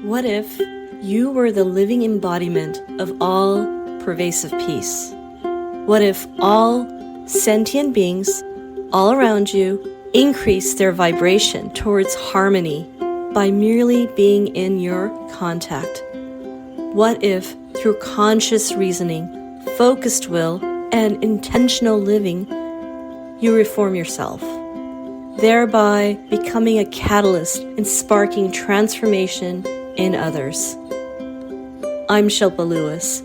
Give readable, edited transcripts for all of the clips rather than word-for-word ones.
What if you were the living embodiment of all pervasive peace? What if all sentient beings all around you increase their vibration towards harmony by merely being in your contact? What if, through conscious reasoning, focused will, and intentional living, you reform yourself, thereby becoming a catalyst in sparking transformation in others? I'm Shilpa Lewis,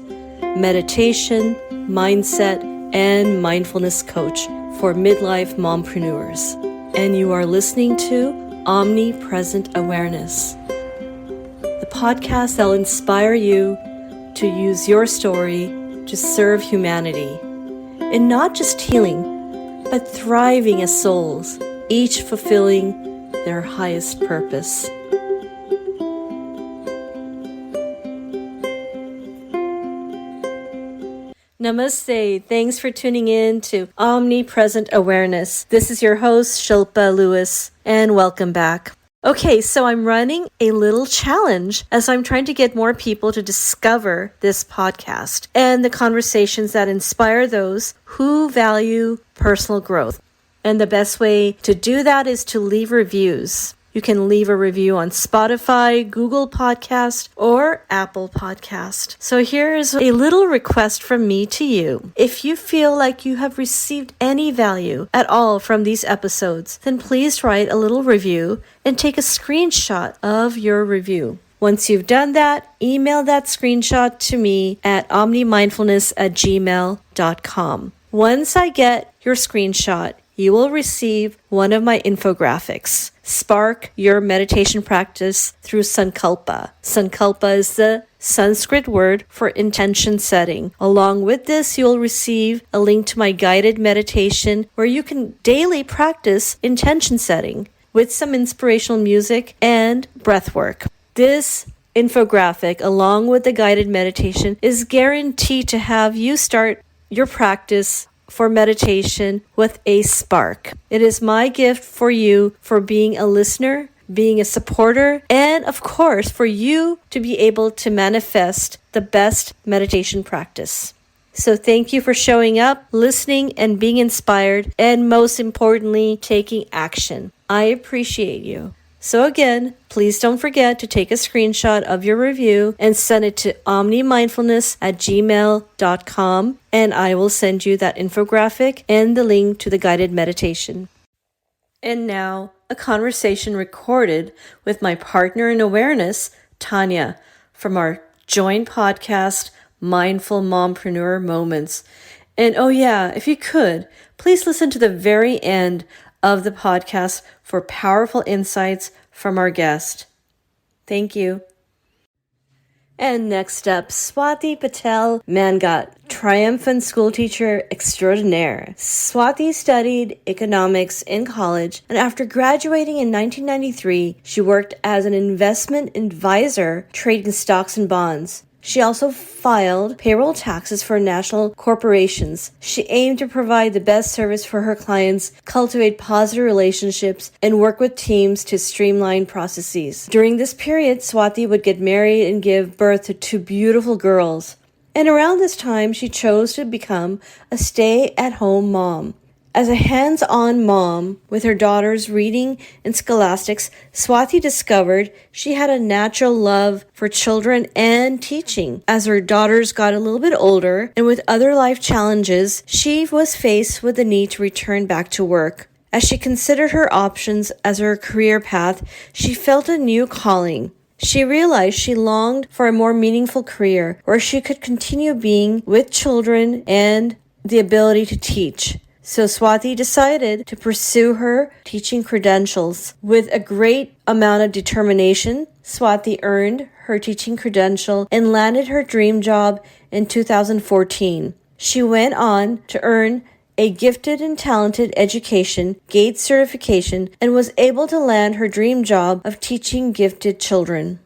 meditation, mindset, and mindfulness coach for midlife mompreneurs, and you are listening to Omnipresent Awareness, the podcast that will inspire you to use your story to serve humanity in not just healing, but thriving as souls, each fulfilling their highest purpose. Namaste. Thanks for tuning in to Omnipresent Awareness. This is your host, Shilpa Lewis, and welcome back. Okay, so I'm running a little challenge as I'm trying to get more people to discover this podcast and the conversations that inspire those who value personal growth. And the best way to do that is to leave reviews. You can leave a review on Spotify, Google Podcast, or Apple Podcast. So here's a little request from me to you. If you feel like you have received any value at all from these episodes, then please write a little review and take a screenshot of your review. Once you've done that, email that screenshot to me at omnimindfulness@gmail.com. Once I get your screenshot, you will receive one of my infographics. Spark your meditation practice through Sankalpa. Sankalpa is the Sanskrit word for intention setting. Along with this, you'll receive a link to my guided meditation where you can daily practice intention setting with some inspirational music and breath work. This infographic, along with the guided meditation, is guaranteed to have you start your practice for meditation with a spark. It is my gift for you for being a listener, being a supporter, and of course for you to be able to manifest the best meditation practice. So thank you for showing up, listening, and being inspired, and most importantly, taking action. I appreciate you. So again, please don't forget to take a screenshot of your review and send it to omnimindfulness@gmail.com, and I will send you that infographic and the link to the guided meditation. And now, a conversation recorded with my partner in awareness, Tanya, from our joint podcast, Mindful Mompreneur Moments. And oh yeah, if you could, please listen to the very end of the podcast for powerful insights from our guest. Thank you. And next up, Swati Patel Mangat, triumphant schoolteacher extraordinaire. Swati studied economics in college, and after graduating in 1993, she worked as an investment advisor trading stocks and bonds. She also filed payroll taxes for national corporations. She aimed to provide the best service for her clients, cultivate positive relationships, and work with teams to streamline processes. During this period, Swati would get married and give birth to two beautiful girls. And around this time, she chose to become a stay-at-home mom. As a hands-on mom with her daughters reading and scholastics, Swati discovered she had a natural love for children and teaching. As her daughters got a little bit older and with other life challenges, she was faced with the need to return back to work. As she considered her options as her career path, she felt a new calling. She realized she longed for a more meaningful career where she could continue being with children and the ability to teach. So Swati decided to pursue her teaching credentials. With a great amount of determination, Swati earned her teaching credential and landed her dream job in 2014. She went on to earn a gifted and talented education, GATE certification, and was able to land her dream job of teaching gifted children.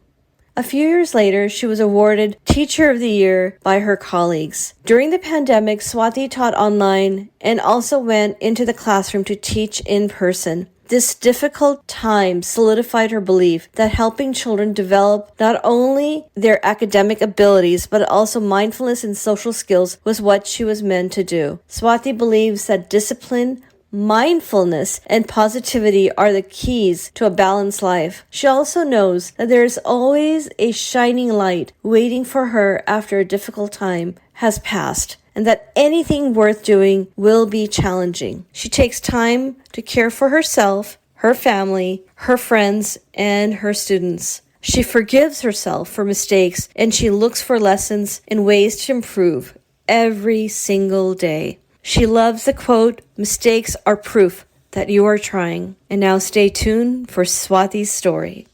A few years later, she was awarded Teacher of the Year by her colleagues. During the pandemic, Swati taught online and also went into the classroom to teach in person. This difficult time solidified her belief that helping children develop not only their academic abilities but also mindfulness and social skills was what she was meant to do. Swati believes that discipline, mindfulness, and positivity are the keys to a balanced life. She also knows that there is always a shining light waiting for her after a difficult time has passed, and that anything worth doing will be challenging. She takes time to care for herself, her family, her friends, and her students. She forgives herself for mistakes, and she looks for lessons and ways to improve every single day. She loves the quote, "Mistakes are proof that you are trying." And now stay tuned for Swati's story.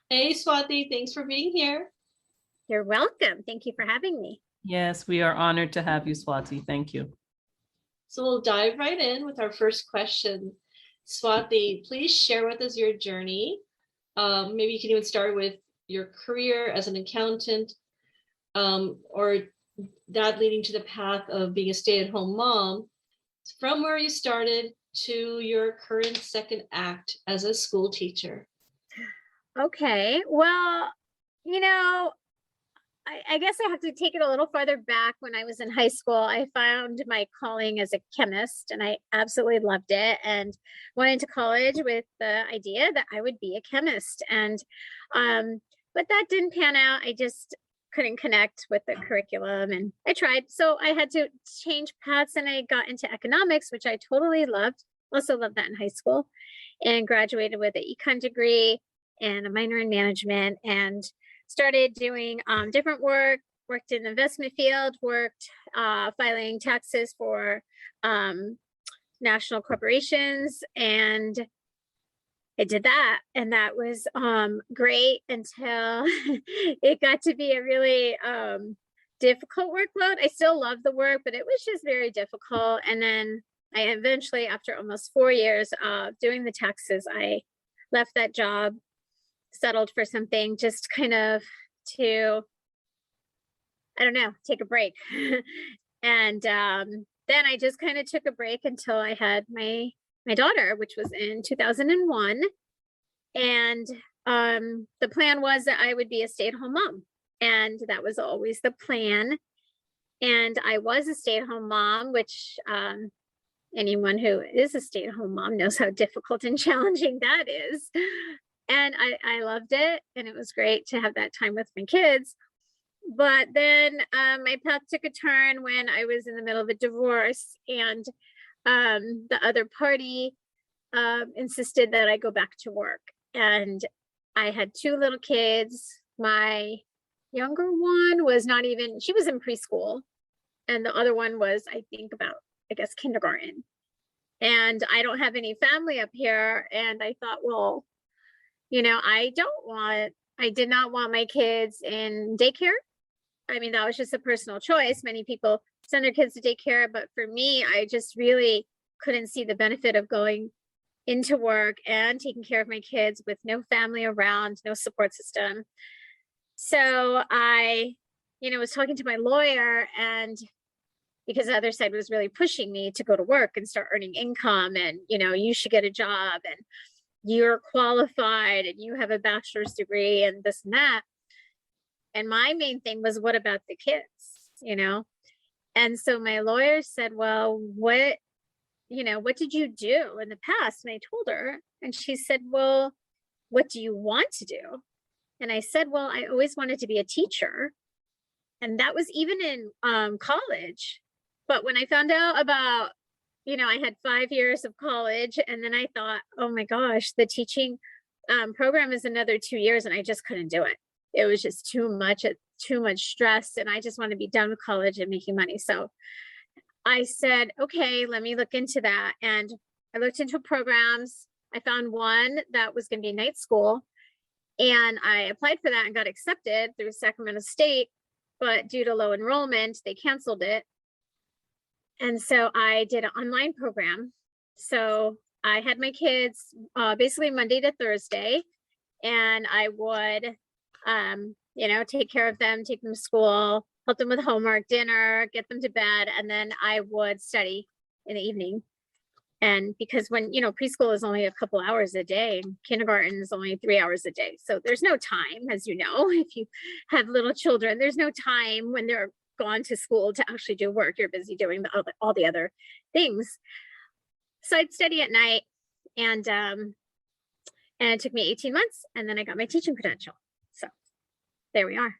Hey, Swati, thanks for being here. You're welcome. Thank you for having me. Yes, we are honored to have you, Swati. Thank you. So we'll dive right in with our first question. Swati, please share with us your journey. Maybe you can even start with your career as an accountant, or that leading to the path of being a stay-at-home mom, from where you started to your current second act as a school teacher. Okay. Well, I guess I have to take it a little farther back. When I was in high school, I found my calling as a chemist, and I absolutely loved it, and went into college with the idea that I would be a chemist. And but that didn't pan out. I just couldn't connect with the curriculum, and I tried. So I had to change paths, and I got into economics, which I totally loved. Also loved that in high school, and graduated with an econ degree and a minor in management, and started doing different worked in the investment field, worked filing taxes for national corporations, and I did that. And that was great until it got to be a really difficult workload. I still love the work, but it was just very difficult. And then I eventually, after almost 4 years of doing the taxes, I left that job, settled for something just kind of to, I don't know, take a break. And then I just kind of took a break until I had my daughter, which was in 2001. And the plan was that I would be a stay-at-home mom. And that was always the plan. And I was a stay-at-home mom, which anyone who is a stay-at-home mom knows how difficult and challenging that is. And I loved it, and it was great to have that time with my kids. But then my path took a turn when I was in the middle of a divorce, and the other party insisted that I go back to work. And I had 2 little kids. My younger one was not even, she was in preschool, and the other one was, I think, about, I guess, kindergarten. And I don't have any family up here. And I thought, well, I did not want my kids in daycare. I mean, that was just a personal choice. Many people send their kids to daycare, but for me, I just really couldn't see the benefit of going into work and taking care of my kids with no family around, no support system. So I, was talking to my lawyer, and because the other side was really pushing me to go to work and start earning income, and, you should get a job, and you're qualified, and you have a bachelor's degree, and this and that. And my main thing was, what about the kids, And so my lawyer said, well, what did you do in the past? And I told her, and she said, well, what do you want to do? And I said, well, I always wanted to be a teacher. And that was even in college. But when I found out about, I had 5 years of college, and then I thought, oh my gosh, the teaching program is another 2 years, and I just couldn't do it. It was just too much stress, and I just want to be done with college and making money. So I said, okay, let me look into that. And I looked into programs. I found one that was going to be night school, and I applied for that and got accepted through Sacramento State, but due to low enrollment, they canceled it. And so I did an online program. So I had my kids basically Monday to Thursday, and I would, take care of them, take them to school, help them with homework, dinner, get them to bed, and then I would study in the evening. And because when, preschool is only a couple hours a day, and kindergarten is only 3 hours a day. So there's no time, as you know, if you have little children, there's no time when they're gone to school to actually do work. You're busy doing all the other things. So I'd study at night, and it took me 18 months, and then I got my teaching credential. So there we are.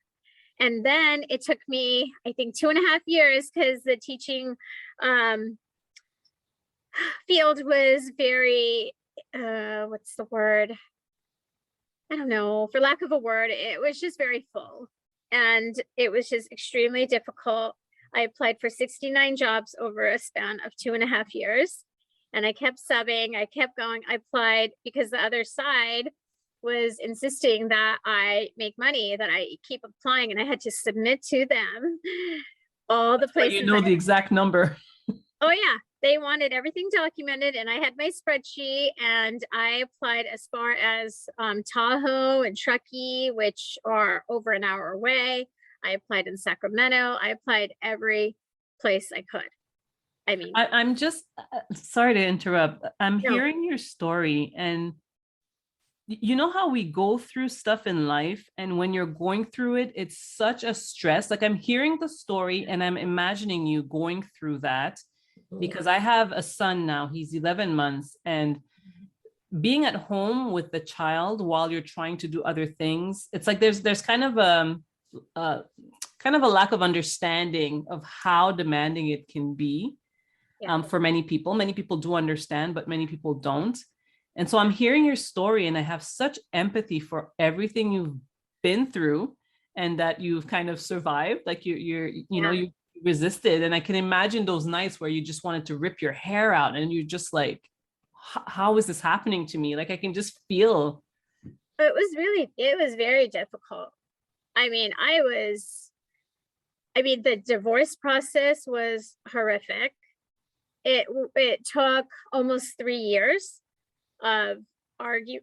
And then it took me, I think, 2.5 years, because the teaching field was very, what's the word? I don't know, for lack of a word, it was just very full, and it was just extremely difficult. I applied for 69 jobs over a span of 2.5 years, and I kept subbing. I kept going. I applied because the other side was insisting that I make money, that I keep applying, and I had to submit to them all the places. You know the exact number. Oh yeah, they wanted everything documented, and I had my spreadsheet, and I applied as far as Tahoe and Truckee, which are over an hour away. I applied in Sacramento. I applied every place I could. I mean, I'm just sorry to interrupt. I'm No. hearing your story, and you know how we go through stuff in life, and when you're going through it, it's such a stress. Like, I'm hearing the story and I'm imagining you going through that, because I have a son now. He's 11 months, and being at home with the child while you're trying to do other things, it's like there's kind of a lack of understanding of how demanding it can be. Yeah. For many people. Many people do understand, but many people don't. And so I'm hearing your story, and I have such empathy for everything you've been through, and that you've kind of survived. Like you resisted. And I can imagine those nights where you just wanted to rip your hair out, and you're just like, how is this happening to me? Like, I can just feel. It was very difficult. I mean, the divorce process was horrific. It took almost 3 years of arguing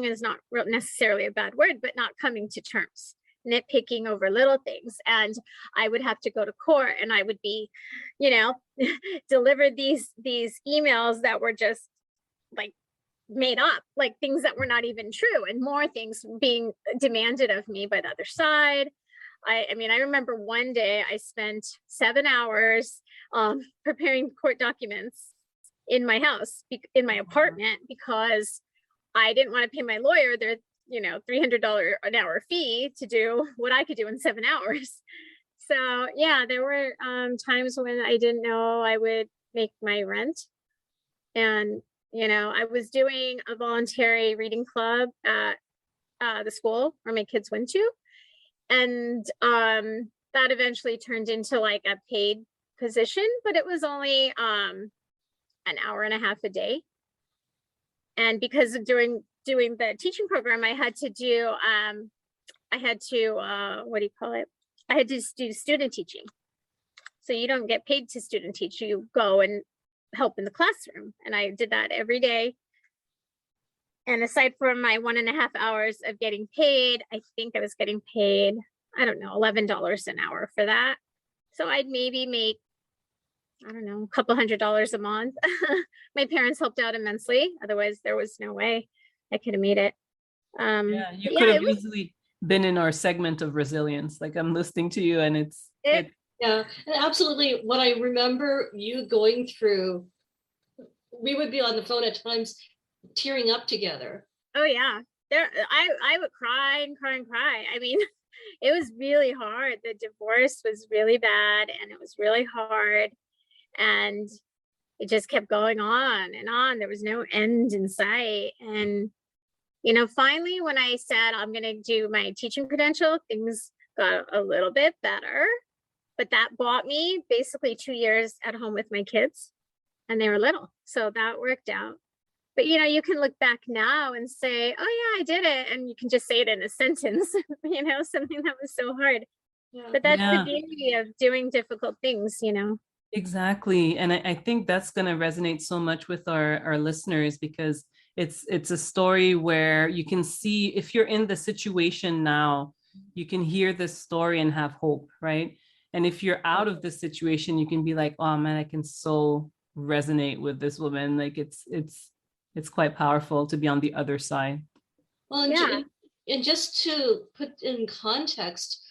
is not necessarily a bad word, but not coming to terms, nitpicking over little things. And I would have to go to court, and I would be, delivered these emails that were just like made up, like things that were not even true, and more things being demanded of me by the other side. I remember one day I spent 7 hours preparing court documents in my house, in my apartment, because I didn't want to pay my lawyer their, $300 an hour fee to do what I could do in 7 hours. So yeah, there were times when I didn't know I would make my rent. And, I was doing a voluntary reading club at the school where my kids went to. And that eventually turned into like a paid position, but it was only an hour and a half a day. And because of doing the teaching program, I had to do student teaching. So you don't get paid to student teach, you go and help in the classroom. And I did that every day. And aside from my 1.5 hours of getting paid, I think I was getting paid, I don't know, $11 an hour for that. So I'd maybe make, I don't know, a couple $100 a month. My parents helped out immensely. Otherwise, there was no way I could have made it. You could have easily been in our segment of resilience. Like, I'm listening to you, and it's yeah, and absolutely. What I remember you going through, we would be on the phone at times tearing up together. Oh yeah, I would cry and cry and cry. I mean, it was really hard. The divorce was really bad, and it was really hard, and it just kept going on and on. There was no end in sight. And finally, when I said I'm going to do my teaching credential, things got a little bit better. But that bought me basically 2 years at home with my kids, and they were little, so that worked out. But you can look back now and say, oh yeah, I did it. And you can just say it in a sentence, something that was so hard. Yeah. But that's the beauty of doing difficult things, Exactly. And I think that's going to resonate so much with our listeners, because it's a story where you can see, if you're in the situation now, you can hear this story and have hope, right? And if you're out of this situation, you can be like, oh man, I can so resonate with this woman. Like it's quite powerful to be on the other side. Well, and, Yeah. and just to put in context,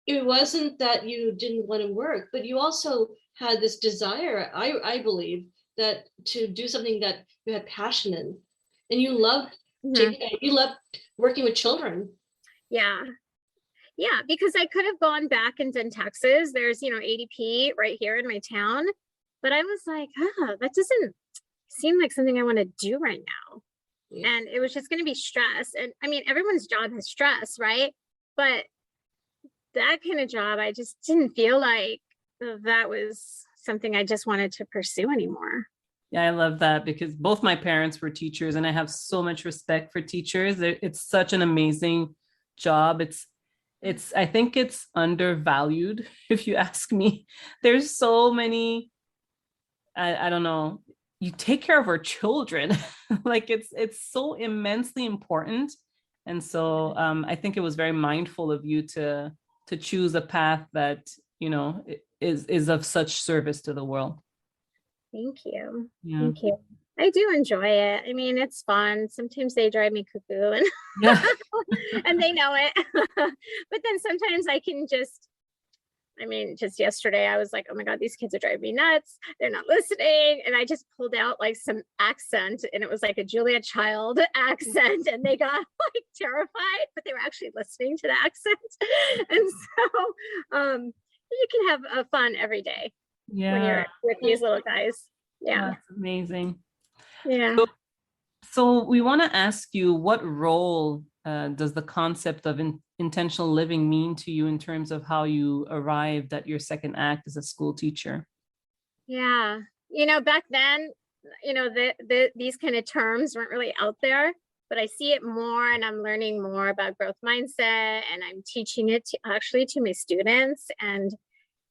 it wasn't that you didn't want to work, but you also had this desire, I believe, that to do something that you had passion in, and you loved you loved working with children. Yeah. Yeah, because I could have gone back and done taxes. There's, ADP right here in my town. But I was like, that doesn't seem like something I want to do right now. Yeah. And it was just going to be stress. And I mean, everyone's job has stress, right? But that kind of job, I just didn't feel like that was something I just wanted to pursue anymore. Yeah, I love that because both my parents were teachers and I have so much respect for teachers. It's such an amazing job. I think it's undervalued, if you ask me. There's so many, I don't know, you take care of our children. Like it's so immensely important. And so I think it was very mindful of you to choose a path that, is of such service to the world. Thank you. Yeah. Thank you. I do enjoy it. I mean, it's fun. Sometimes they drive me cuckoo and and they know it. But then sometimes I can just yesterday I was like, oh my God, these kids are driving me nuts. They're not listening. And I just pulled out like some accent and it was like a Julia Child accent and they got like terrified, but they were actually listening to the accent. And so you can have fun every day when you're with these little guys. Yeah. That's amazing. Yeah. So we want to ask you, what role does the concept of intentional living mean to you in terms of how you arrived at your second act as a school teacher? Yeah. Back then, these kind of terms weren't really out there, but I see it more and I'm learning more about growth mindset and I'm teaching it to my students. And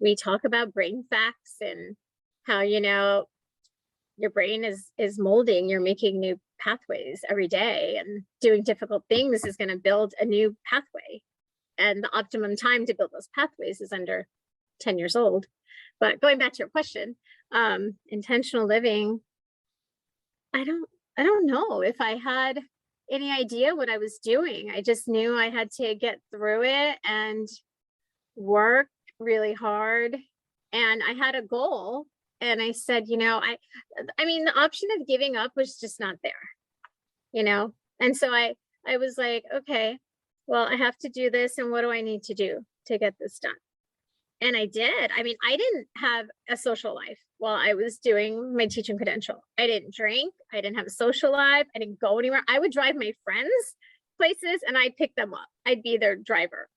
we talk about brain facts and how, your brain is molding, you're making new pathways every day, and doing difficult things is going to build a new pathway. And the optimum time to build those pathways is under 10 years old. But going back to your question, intentional living, I don't know if I had any idea what I was doing. I just knew I had to get through it and work really hard. And I had a goal. And I said, I mean, the option of giving up was just not there, And so I was like, okay, well, I have to do this. And what do I need to do to get this done? And I did. I mean, I didn't have a social life while I was doing my teaching credential. I didn't drink. I didn't have a social life. I didn't go anywhere. I would drive my friends places and I'd pick them up. I'd be their driver,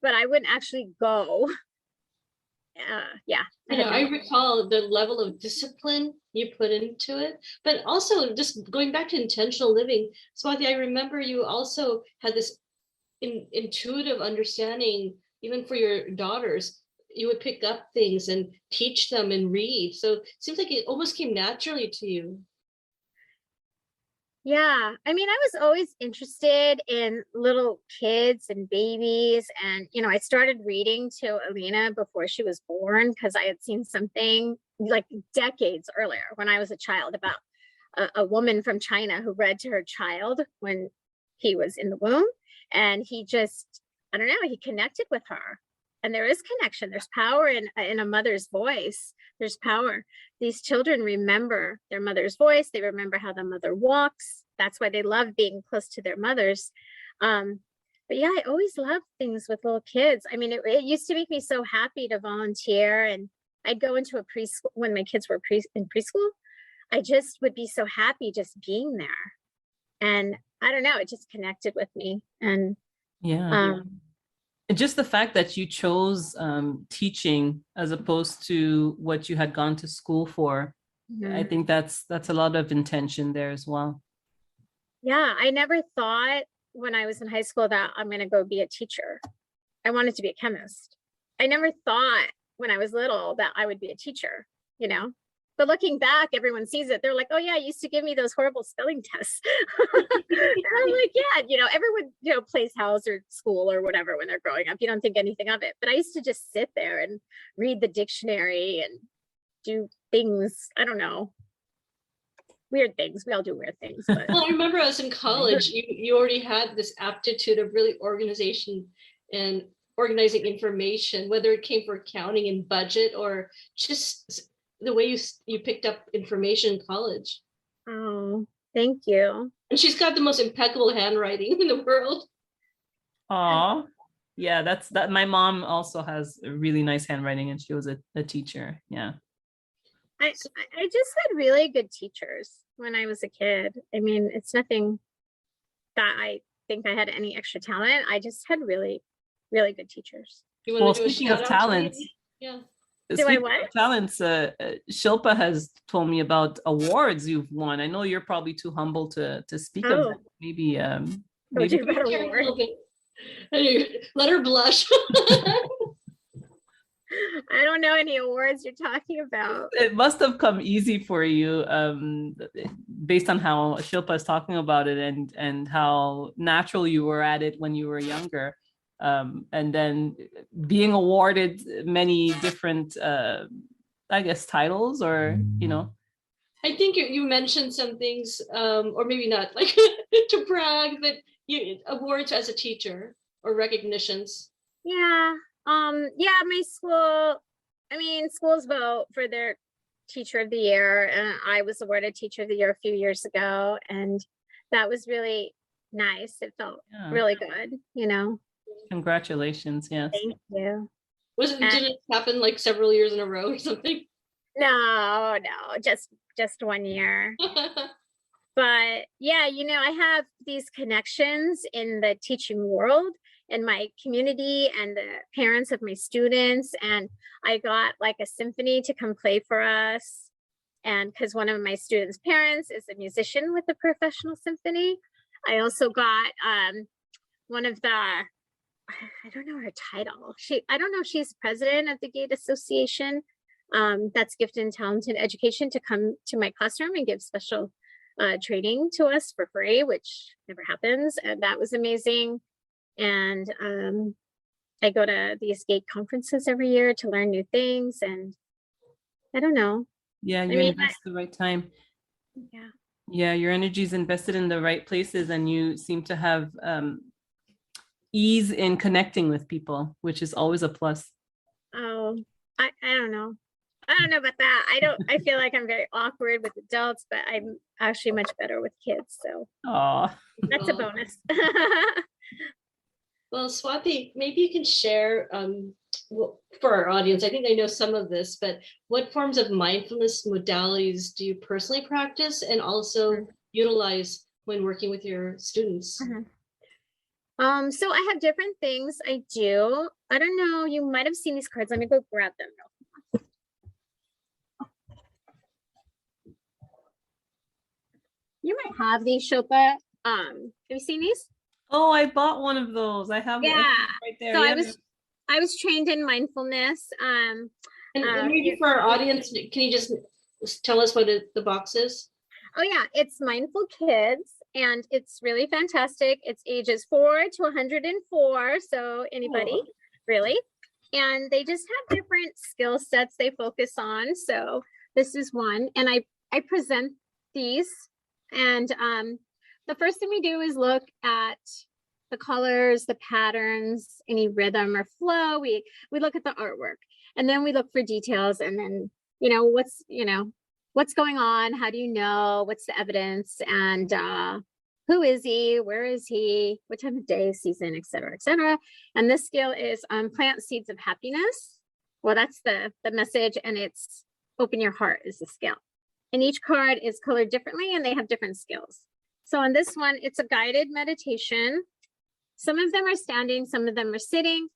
but I wouldn't actually go. I recall the level of discipline you put into it, but also just going back to intentional living. Swati, I remember you also had this intuitive understanding, even for your daughters. You would pick up things and teach them and read. So it seems like it almost came naturally to you. Yeah, I mean, I was always interested in little kids and babies. And, I started reading to Alina before she was born because I had seen something like decades earlier when I was a child about a woman from China who read to her child when he was in the womb. And he just, I don't know, he connected with her. And there is connection. There's power in a mother's voice. There's power. These children remember their mother's voice. They remember how the mother walks. That's why they love being close to their mothers. But yeah, I always loved things with little kids. I mean, it used to make me so happy to volunteer. And I'd go into a preschool when my kids were in preschool. I just would be so happy just being there. And I don't know, it just connected with me. And And just the fact that you chose teaching as opposed to what you had gone to school for, I think that's a lot of intention there as well. Yeah, I never thought when I was in high school that I'm going to go be a teacher. I wanted to be a chemist. I never thought when I was little that I would be a teacher, But looking back, everyone sees it. They're like, oh yeah, you used to give me those horrible spelling tests. And I'm like, yeah, everyone, plays house or school or whatever when they're growing up. You don't think anything of it. But I used to just sit there and read the dictionary and do things, I don't know, weird things. We all do weird things. But Well, I remember I was in college, you already had this aptitude of really organization and organizing information, whether it came for accounting and budget or just the way you picked up information in college. oh, thank you. And she's got the most impeccable handwriting in the world. Aw. Yeah, that's that. My mom also has a really nice handwriting, and she was a teacher. Yeah. I just had really good teachers when I was a kid. I mean, it's nothing that I think I had any extra talent. I just had really, really good teachers. You Well, want to do a speaking of shout out to talents, maybe? Yeah. speaking what? of talents, Shilpa has told me about awards you've won. I know you're probably too humble to speak of Oh. that. Maybe Told maybe you about Share a award. little bit. Anyway, let her blush. I don't know any awards you're talking about. it must have come easy for you, based on how Shilpa is talking about it and how natural you were at it when you were younger. And then being awarded many different, I guess, titles, or I think you mentioned some things, or maybe not like to brag, but awards as a teacher or recognitions. Yeah. Yeah, my school, schools vote for their teacher of the year, and I was awarded teacher of the year a few years ago, and that was really nice. It felt really good, Congratulations. Yes. Thank you. Did it happen like several years in a row or something? No, just 1 year. But yeah, I have these connections in the teaching world and my community and the parents of my students. And I got like a symphony to come play for us. And because one of my students' parents is a musician with a professional symphony. I also got one of the, I don't know her title. I don't know if she's president of the Gate Association. That's Gifted and Talented Education, to come to my classroom and give special training to us for free, which never happens. And that was amazing. And I go to these GATE conferences every year to learn new things. And I don't know. Yeah, you invest the right time. Yeah. Yeah, your energy is invested in the right places, and you seem to have ease in connecting with people, which is always a plus. Oh, I don't know. I don't know about that. I feel like I'm very awkward with adults, but I'm actually much better with kids. So that's a bonus. Well, Swati, maybe you can share for our audience. I think I know some of this, but what forms of mindfulness modalities do you personally practice and also utilize when working with your students? So I have different things I do. I don't know. You might have seen these cards. Let me go grab them. You might have these, Shilpa. Have you seen these? Oh, I bought one of those. I have it right there. So I was trained in mindfulness. And maybe for our audience, can you just tell us what the box is? Oh yeah, it's Mindful Kids, and it's really fantastic. It's ages 4 to 104, so anybody really. And they just have different skill sets they focus on. So this is one, and I present these. And the first thing we do is look at the colors, the patterns, any rhythm or flow. We look at the artwork, and then we look for details, and then what's going on, how do you know, what's the evidence, and who is he, where is he, what time of day, season, etc., etc. And this skill is plant seeds of happiness. Well, that's the message, and it's open your heart is the skill. And each card is colored differently, and they have different skills. So on this one, it's a guided meditation. Some of them are standing, some of them are sitting.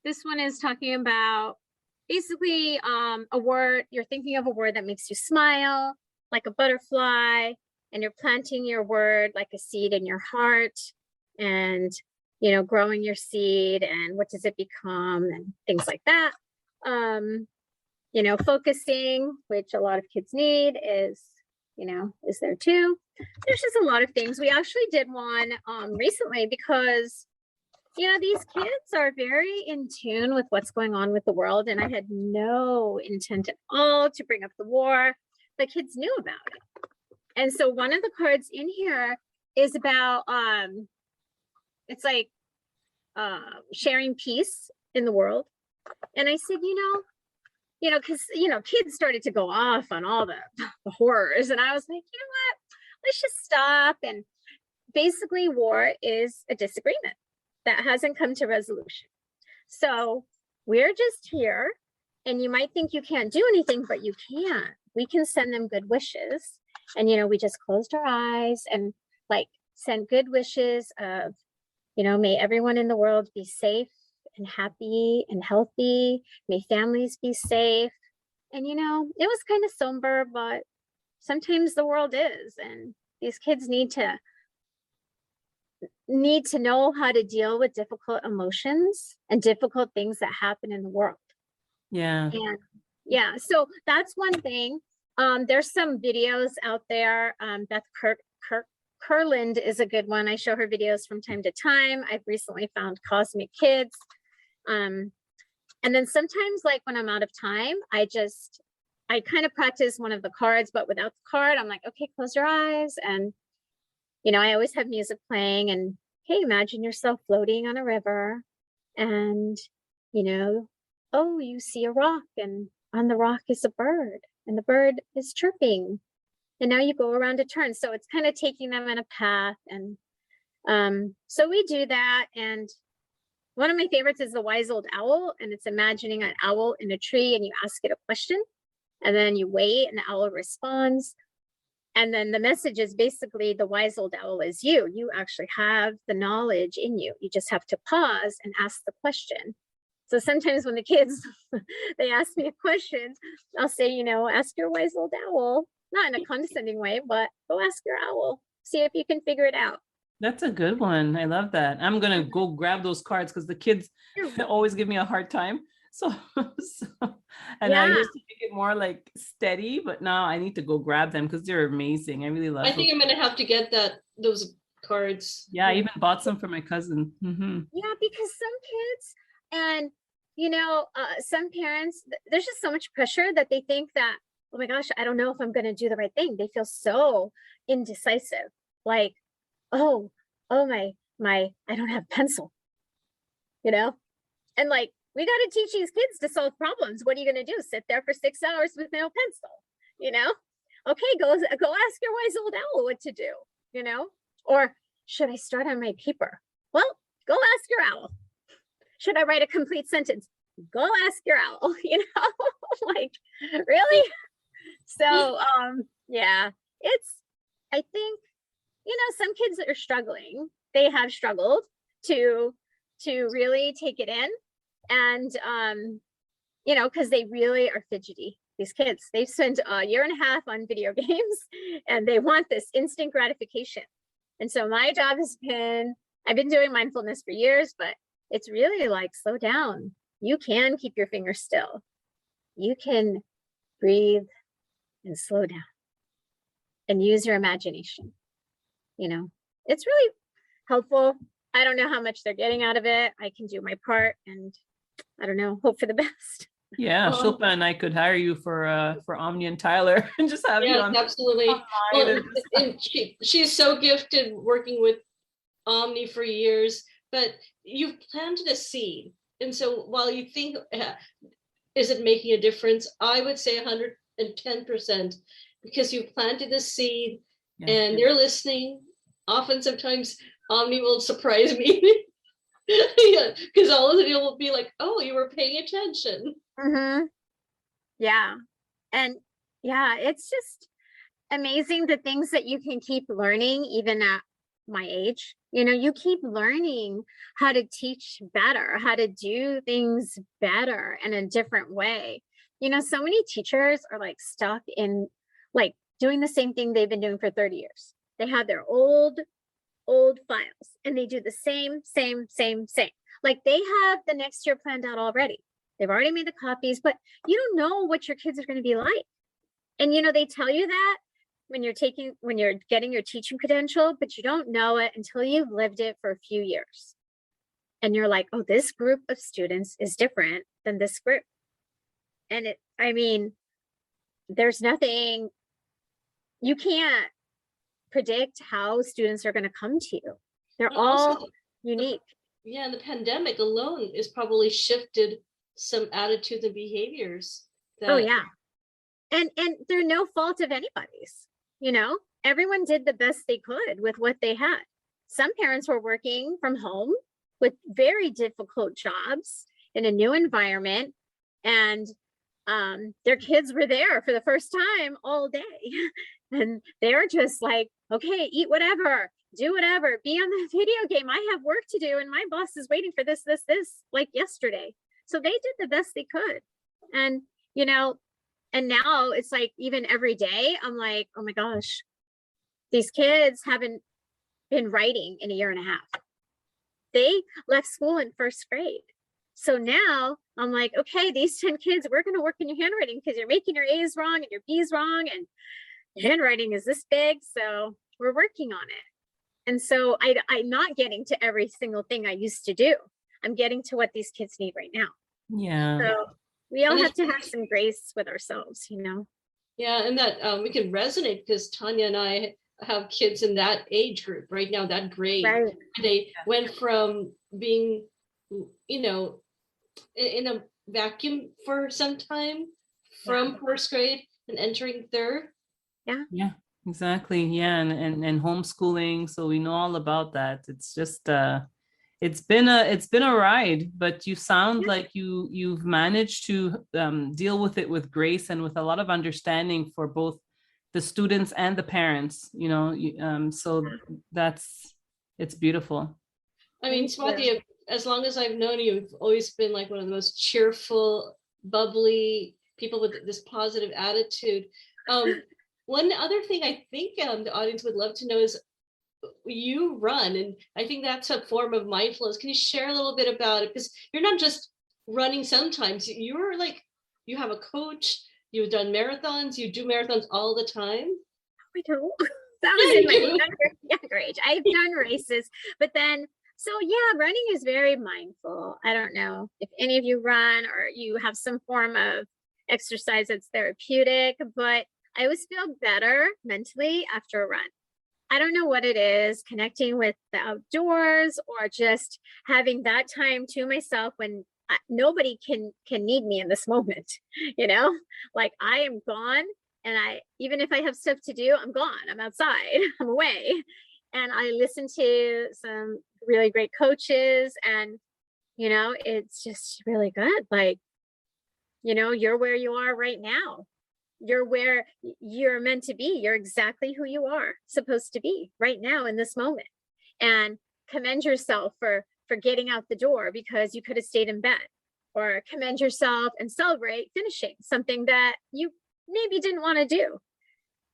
This one is talking about basically a word. You're thinking of a word that makes you smile, like a butterfly, and you're planting your word like a seed in your heart, and growing your seed, and what does it become, and things like that. focusing, which a lot of kids need, is there too. There's just a lot of things. We actually did one recently because these kids are very in tune with what's going on with the world, and I had no intent at all to bring up the war, but kids knew about it. And so one of the cards in here is about it's like sharing peace in the world. And I said, because kids started to go off on all the horrors, and I was like, you know what, let's just stop. And basically war is a disagreement that hasn't come to resolution. So we're just here, and you might think you can't do anything, but you can. We can send them good wishes. And we just closed our eyes and like send good wishes of may everyone in the world be safe and happy and healthy. May families be safe. And it was kind of somber, but sometimes the world is, and these kids need to know how to deal with difficult emotions and difficult things that happen in the world. Yeah. And yeah, so that's one thing. There's some videos out there. Beth Kurland is a good one. I show her videos from time to time. I've recently found Cosmic Kids. And then sometimes, like when I'm out of time, I kind of practice one of the cards, but without the card, I'm like, okay, close your eyes. And, I always have music playing, and hey, imagine yourself floating on a river, and, you see a rock, and on the rock is a bird, and the bird is chirping. And now you go around a turn. So it's kind of taking them in a path. And so we do that. And one of my favorites is the wise old owl. And it's imagining an owl in a tree, and you ask it a question, and then you wait, and the owl responds. And then the message is basically the wise old owl is you. You actually have the knowledge in you. You just have to pause and ask the question. So sometimes when the kids, they ask me a question, I'll say, ask your wise old owl. Not in a condescending way, but go ask your owl. See if you can figure it out. That's a good one. I love that. I'm going to go grab those cards because the kids always give me a hard time. I used to make it more like steady, but now I need to go grab them because they're amazing. I really love them. I think I'm going to have to get those cards. Yeah, I even bought some for my cousin. Mm-hmm. Yeah, because some kids and, some parents, there's just so much pressure that they think that, oh my gosh, I don't know if I'm going to do the right thing. They feel so indecisive. Like, oh my, I don't have pencil, and like, we got to teach these kids to solve problems. What are you going to do? Sit there for 6 hours with no pencil, Okay, go ask your wise old owl what to do, or should I start on my paper? Well, go ask your owl. Should I write a complete sentence? Go ask your owl, like, really? So, yeah, I think, some kids are struggling. They have struggled to really take it in. And, because they really are fidgety. These kids, they've spent a year and a half on video games, and they want this instant gratification. And so my job I've been doing mindfulness for years, but it's really like, slow down. You can keep your fingers still. You can breathe and slow down and use your imagination. It's really helpful. I don't know how much they're getting out of it. I can do my part, and I don't know, hope for the best. Yeah, Shilpa and I could hire you for Omni and Tyler and just have you on. Absolutely. And she's so gifted working with Omni for years, but you've planted a seed. And so while you think, is it making a difference? I would say 110%, because you planted the seed and they're listening. Often, sometimes Omni will surprise me. Because all of it will be like, oh, you were paying attention. Mm-hmm. Yeah. And yeah, it's just amazing the things that you can keep learning, even at my age. You keep learning how to teach better, how to do things better in a different way. So many teachers are like stuck in like doing the same thing they've been doing for 30 years. They have their old files, and they do the same. Like they have the next year planned out already. They've already made the copies, but you don't know what your kids are going to be like. And, they tell you that when you're getting your teaching credential, but you don't know it until you've lived it for a few years. And you're like, oh, this group of students is different than this group. And there's nothing, you can't predict how students are going to come to you. They're all unique. The pandemic alone is probably shifted some attitudes and behaviors. And they're no fault of anybody's. Everyone did the best they could with what they had. Some parents were working from home with very difficult jobs in a new environment, and their kids were there for the first time all day. And they're just like, okay, eat whatever, do whatever, be on the video game. I have work to do and my boss is waiting for this, like yesterday. So they did the best they could. And, and now it's like, even every day, I'm like, oh my gosh, these kids haven't been writing in a year and a half. They left school in first grade. So now I'm like, okay, these 10 kids, we're going to work in your handwriting because you're making your A's wrong and your B's wrong. And your handwriting is this big. So we're working on it. And so I'm not getting to every single thing I used to do. I'm getting to what these kids need right now. Yeah. So we all have to have some grace with ourselves, Yeah, and that we can resonate because Tanya and I have kids in that age group right now, that grade. Right. And they went from being, in a vacuum for some time from first grade and entering third. Yeah, exactly. Yeah, and homeschooling. So we know all about that. It's just it's been a ride, but you sound like you've managed to deal with it with grace and with a lot of understanding for both the students and the parents. So it's beautiful. I mean, Swati, as long as I've known you, you've always been like one of the most cheerful, bubbly people with this positive attitude. One other thing I think the audience would love to know is you run, and I think that's a form of mindfulness. Can you share a little bit about it? Because you're not just running sometimes, you're like, you have a coach, you've done marathons, you do marathons all the time. I don't. That was in my younger age. I've done races, but then, so yeah, running is very mindful. I don't know if any of you run or you have some form of exercise that's therapeutic, but I always feel better mentally after a run. I don't know what it is, connecting with the outdoors or just having that time to myself when nobody can need me in this moment, like I am gone, and even if I have stuff to do, I'm gone, I'm outside, I'm away. And I listen to some really great coaches, and it's just really good. Like, you're where you are right now. You're where you're meant to be. You're exactly who you are supposed to be right now in this moment. And commend yourself for getting out the door because you could have stayed in bed, or commend yourself and celebrate finishing something that you maybe didn't want to do.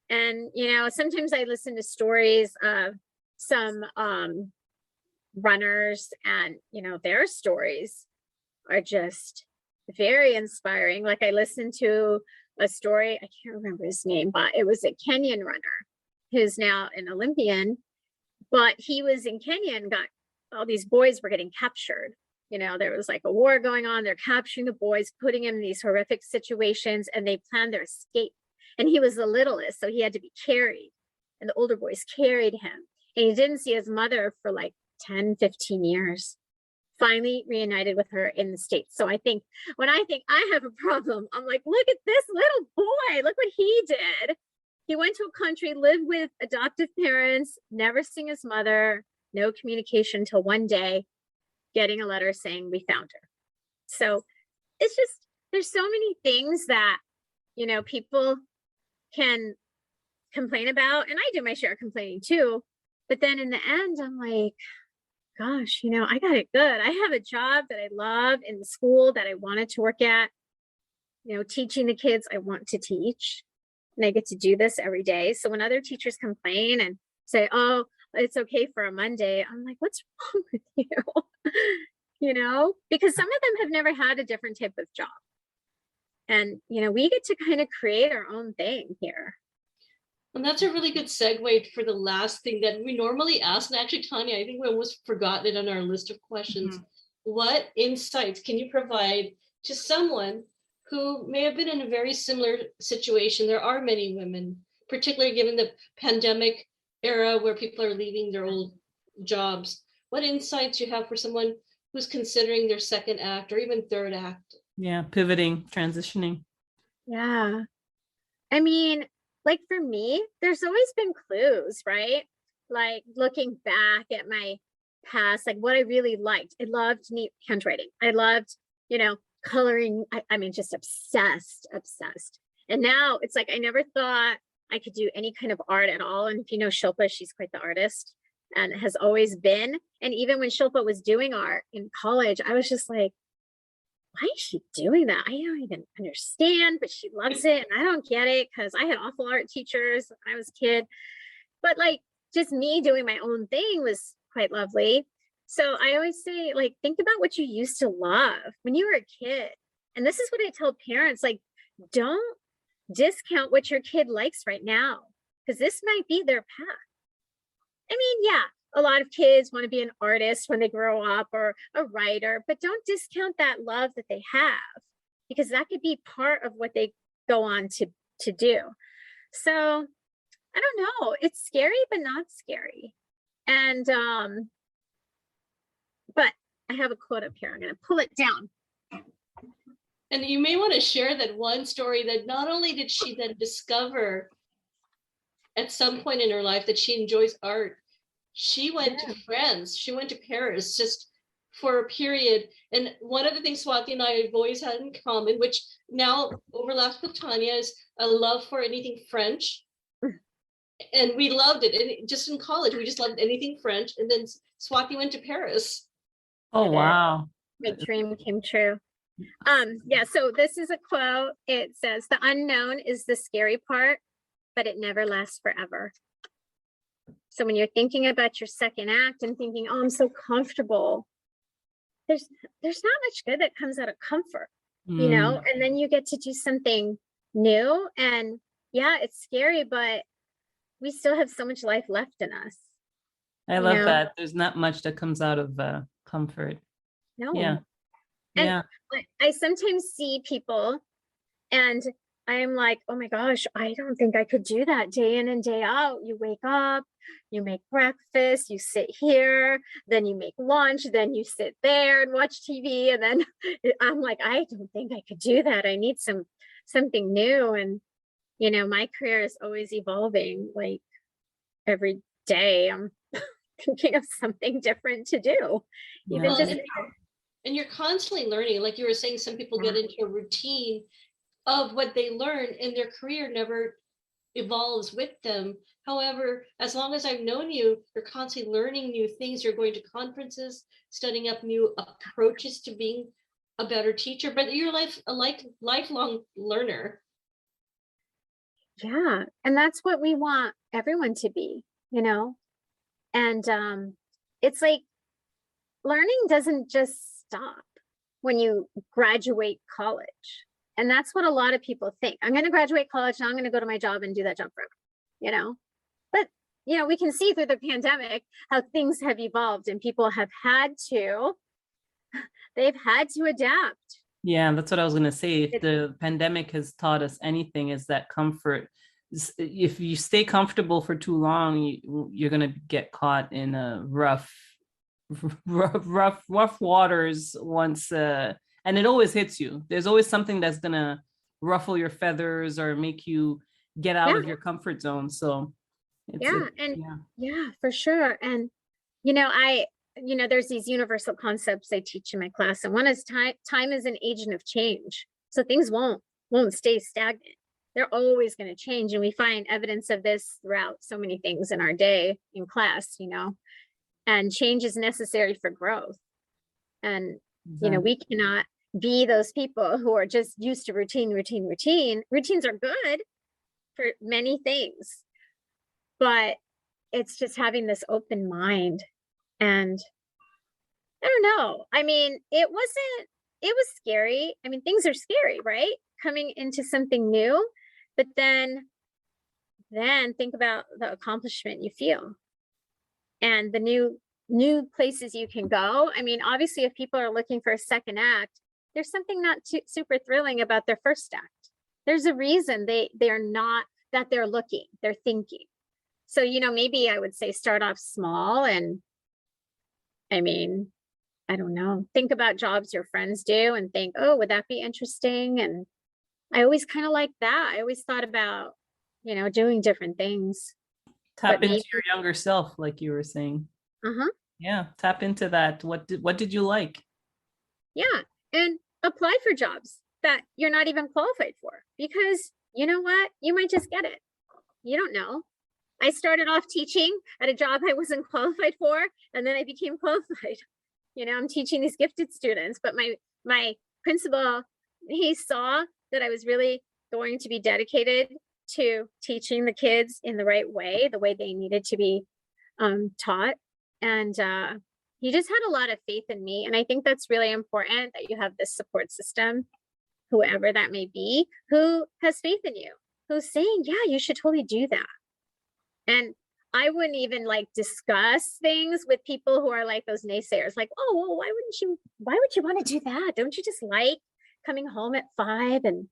And, sometimes I listen to stories of some runners, and, their stories are just very inspiring. Like I listened to a story, I can't remember his name, but it was a Kenyan runner who's now an Olympian, but he was in Kenya and got all these boys were getting captured. There was like a war going on. They're capturing the boys, putting him in these horrific situations, and they planned their escape. And he was the littlest, so he had to be carried, and the older boys carried him. And he didn't see his mother for like 10, 15 years. Finally reunited with her in the States. So I think when I think I have a problem, I'm like, look at this little boy, look what he did. He went to a country, lived with adoptive parents, never seen his mother, no communication until one day, getting a letter saying we found her. So it's just, there's so many things that, people can complain about. And I do my share of complaining too. But then in the end, I'm like, gosh, I got it good. I have a job that I love in the school that I wanted to work at, teaching the kids I want to teach. And I get to do this every day. So when other teachers complain and say, oh, it's okay for a Monday, I'm like, what's wrong with you? because some of them have never had a different type of job. And, we get to kind of create our own thing here. And that's a really good segue for the last thing that we normally ask. And actually, Tanya, I think we almost forgot it on our list of questions. Mm-hmm. What insights can you provide to someone who may have been in a very similar situation? There are many women, particularly given the pandemic era where people are leaving their old jobs. What insights you have for someone who's considering their second act or even third act? Yeah, pivoting, transitioning. Yeah. I mean, like for me, there's always been clues, right? Like looking back at my past, like what I really liked. I loved neat handwriting. I loved, coloring. I mean, just obsessed. And now it's like, I never thought I could do any kind of art at all. And if you know Shilpa, she's quite the artist and has always been. And even when Shilpa was doing art in college, I was just like, why is she doing that? I don't even understand, but she loves it. And I don't get it because I had awful art teachers when I was a kid. But like just me doing my own thing was quite lovely. So I always say, like, think about what you used to love when you were a kid. And this is what I tell parents, like, don't discount what your kid likes right now, because this might be their path. I mean, yeah, a lot of kids want to be an artist when they grow up or a writer, but don't discount that love that they have, because that could be part of what they go on to do. So I don't know. It's scary, but not scary. And, but I have a quote up here. I'm going to pull it down. And you may want to share that one story that not only did she then discover at some point in her life that she enjoys art, she went to France, she went to Paris just for a period. And one of the things Swati and I have always had in common, which now overlaps with Tanya, is a love for anything French. And we loved it. And just in college, we just loved anything French. And then Swati went to Paris. Oh, wow. My dream came true. Yeah, so this is a quote. It says, "The unknown is the scary part, but it never lasts forever." So when you're thinking about your second act and thinking, oh, I'm so comfortable, there's not much good that comes out of comfort, and then you get to do something new. And yeah, it's scary, but we still have so much life left in us. I love that. There's not much that comes out of comfort. No. Yeah. And yeah. I sometimes see people and I'm like, oh my gosh, I don't think I could do that day in and day out. You wake up, you make breakfast, you sit here, then you make lunch, then you sit there and watch TV. And then I'm like, I don't think I could do that. I need something new. And, my career is always evolving. Like every day I'm thinking of something different to do. And you're constantly learning. Like you were saying, some people get into a routine of what they learn and their career never evolves with them. However, as long as I've known you, you're constantly learning new things. You're going to conferences, studying up new approaches to being a better teacher, but you're a lifelong learner. Yeah. And that's what we want everyone to be, and it's like learning doesn't just stop when you graduate college. And that's what a lot of people think. I'm going to graduate college, now I'm going to go to my job and do that job forever, But, we can see through the pandemic how things have evolved and people have they've had to adapt. Yeah, that's what I was going to say. If the pandemic has taught us anything, is that comfort. If you stay comfortable for too long, you're going to get caught in a rough waters once, and it always hits you. There's always something that's going to ruffle your feathers or make you get out of your comfort zone. So for sure. And, there's these universal concepts I teach in my class. And one is time is an agent of change. So things won't stay stagnant. They're always going to change. And we find evidence of this throughout so many things in our day in class, and change is necessary for growth. And, we cannot be those people who are just used to routine. Routines are good for many things, but it's just having this open mind and I don't know. I mean, it was scary. I mean, things are scary, right? Coming into something new, but then think about the accomplishment you feel and the new places you can go. I mean, obviously, if people are looking for a second act, there's something not too super thrilling about their first act. There's a reason they're not that they're looking, they're thinking. So, maybe I would say start off small and I mean, I don't know, think about jobs your friends do and think, oh, would that be interesting? And I always kind of like that. I always thought about, doing different things. Tap But into maybe, your younger self, like you were saying. uh-huh. Yeah, tap into that. What did you like? Yeah. And apply for jobs that you're not even qualified for because you know what? You might just get it. You don't know. I started off teaching at a job I wasn't qualified for, and then I became qualified. I'm teaching these gifted students, but my principal, he saw that I was really going to be dedicated to teaching the kids in the right way, the way they needed to be taught. And he just had a lot of faith in me. And I think that's really important that you have this support system, whoever that may be, who has faith in you, who's saying, yeah, you should totally do that. And I wouldn't even discuss things with people who are like those naysayers, like, oh, well, why would you want to do that? Don't you just like coming home at 5 and,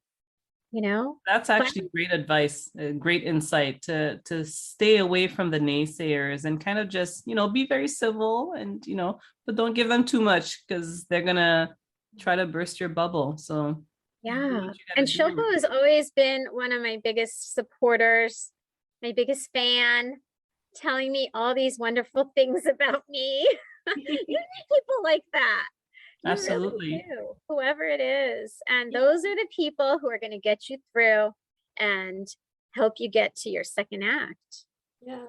That's but actually great advice, great insight to stay away from the naysayers and kind of just, be very civil and, but don't give them too much because they're gonna try to burst your bubble. So do yeah. what you gotta And do. Shilpa has always been one of my biggest supporters, my biggest fan, telling me all these wonderful things about me. You need people like that. You really Absolutely. do, whoever it is. And those are the people who are going to get you through and help you get to your second act. Yeah.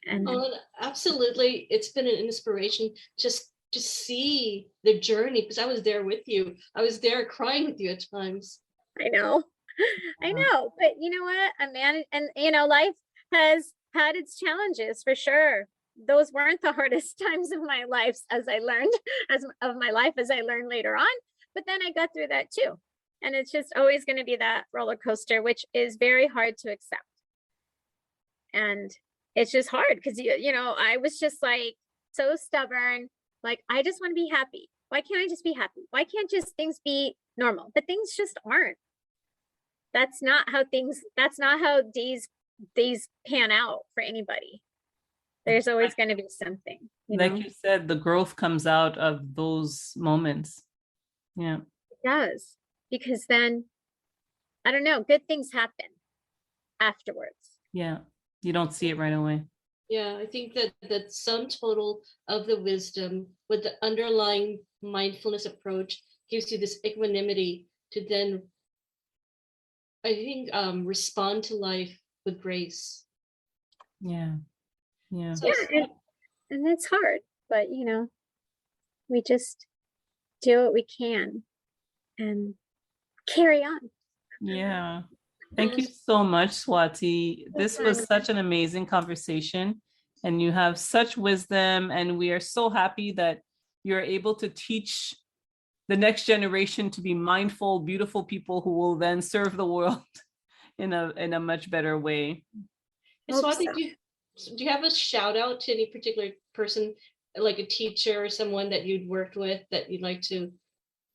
And Oh, absolutely. It's been an inspiration just to see the journey because I was there with you. I was there crying with you at times. I know, I know, but you know what? A man, and life has had its challenges for sure. Those weren't the hardest times of my life, as I learned, as I learned later on. But then I got through that too. And it's just always going to be that roller coaster, which is very hard to accept. And it's just hard because I was just so stubborn. Like, I just want to be happy. Why can't I just be happy? Why can't just things be normal? But things just aren't. That's not how days pan out for anybody. There's always going to be something, Like you said, the growth comes out of those moments. Yeah. It does. Because then, I don't know, good things happen afterwards. Yeah. You don't see it right away. Yeah, I think that sum total of the wisdom with the underlying mindfulness approach gives you this equanimity to then, I think, respond to life with grace. Yeah. Yeah. So, Yeah, and it's hard, but we just do what we can and carry on. Yeah. Thank you so much, Swati. This was such an amazing conversation, and you have such wisdom, and we are so happy that you're able to teach the next generation to be mindful, beautiful people who will then serve the world in a much better way. Swati, do you have a shout out to any particular person, like a teacher or someone that you'd worked with that you'd like to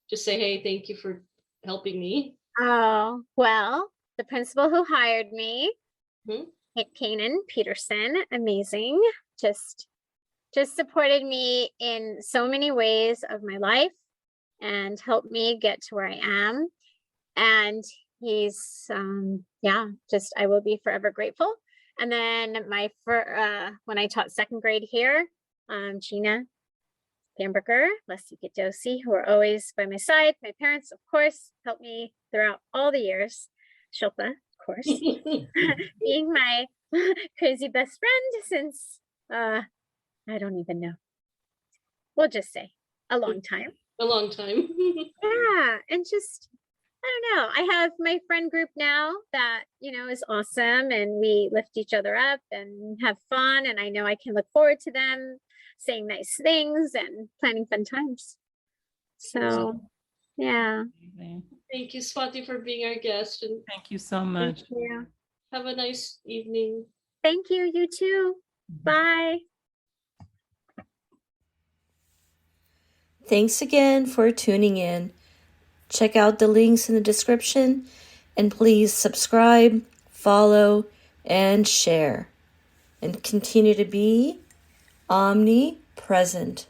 just say, hey, thank you for helping me? Oh, well, the principal who hired me, Kanan Peterson, amazing. Just supported me in so many ways of my life and helped me get to where I am. And he's, I will be forever grateful. And then when I taught second grade here, Gina Bamberger, Leslie Gadosi, who are always by my side. My parents, of course, helped me throughout all the years. Shilpa, of course, being my crazy best friend since, I don't even know. We'll just say a long time. A long time. Yeah, and just I don't know. I have my friend group now that, is awesome, and we lift each other up and have fun. And I know I can look forward to them saying nice things and planning fun times. So, yeah. Amazing. Thank you, Swati, for being our guest, and Thank you so much. Yeah. have a nice evening. Thank you. You too. Bye. Thanks again for tuning in. Check out the links in the description, and please subscribe, follow, and share. And continue to be omnipresent.